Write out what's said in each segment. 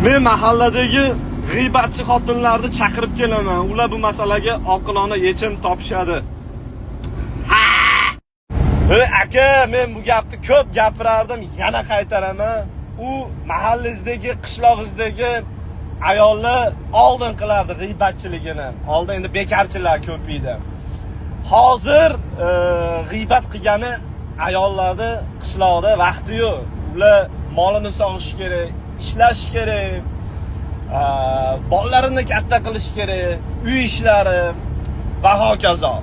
Men mahalladagi g'iybatchi xotinlarni chaqirib kelaman. Ular bu masalaga oqilona yechim topishadi. Aka, men bu gapni ko'p gapirardim, yana qaytaraman. U mahallangizdagi, qishlog'ingizdagi ayollar oldin qilardi g'iybatchiligini. Oldin endi bekarchilar ko'paydi. Hozir g'iybat qilgani ayollarni qishloqda vaqti yo'q. Ular molini sog'ish kerak, ishlash kerak, bolalarini katta qilish kerak, uy ishlari va hokazo.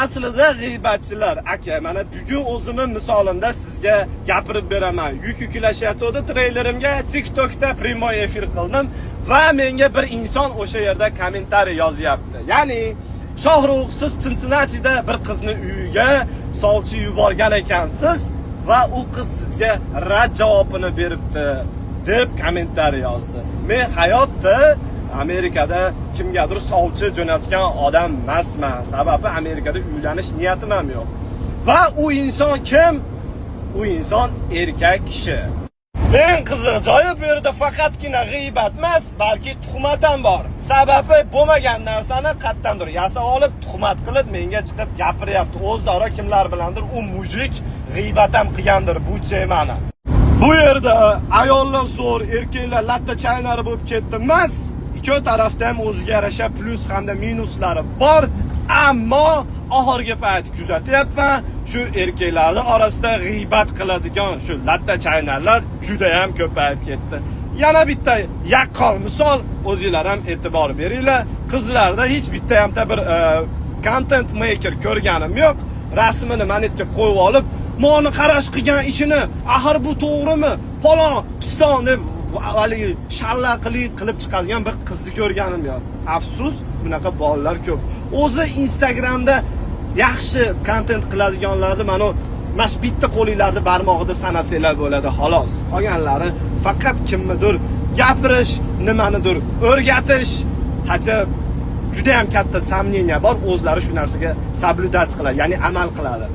Aslida g'iybatchilar, aka, mana bugun o'zimning misolimda sizga gapirib beraman. Yuk yuklashyapti treylerimga, TikTokda primoy efir qildim va menga bir inson o'sha yerda kommentariy yozyapti. Ya'ni Shohrux, siz Cincinnati'da bir qizni uyiga sovchi yuborgan ekansiz va u qiz sizga rad javobini beribdi deb kommentariy yozdi. Men hayotda Amerikada kimgadir sovchi jo'natgan odam emasman. Sababi Amerikada uylanish niyatim ham yo'q. Va u inson kim? U inson erkak kishi. Men qiziq joyi bu yerda faqatgina g'iybat emas, balki tuhmat ham bor. Sababi bo'lmagan narsani qattandir yasab olib, tuhmat qilib menga chiqib gapiryapti. O'zaro kimlar bilandir u mujik g'iybat ham qilgandir bu temani. Bu yerda ayollar zo'r, erkaklar latta chaynari bo'lib ketdi emas. Ikki tarafda ham o'ziga yarasha plus hamda minuslari bor, ammo oxirgi payt kuzatyapman, shu erkaklarning orasida g'iybat qiladigan shu latta chaynarlar juda ham ko'payib ketdi. Yana bitta yaqqol misol, o'zingizlar ham e'tibor beringlar. Qizlarda hech bitta ham bir content maker ko'rganim yo'q. Rasmini manetga qo'yib olib, "Meni qarash qilgan ishini, axir bu to'g'rimi? Falon, piston" deb haligi shalla qilib chiqadigan bir qizni ko'rganim yo'q. Afsus, bunaqa bolalar ko'p. O'zi Instagramda yaxshi kontent qiladiganlarni mana shu bitta qo'linglarni barmog'ida sanasanglar bo'ladi, xolos. Qolganlari faqat kimnidir gapirish, nimanidir o'rgatish, hatto juda ham katta samniyya bor, o'zlari shu narsaga sablyudats qiladi, ya'ni amal qiladi.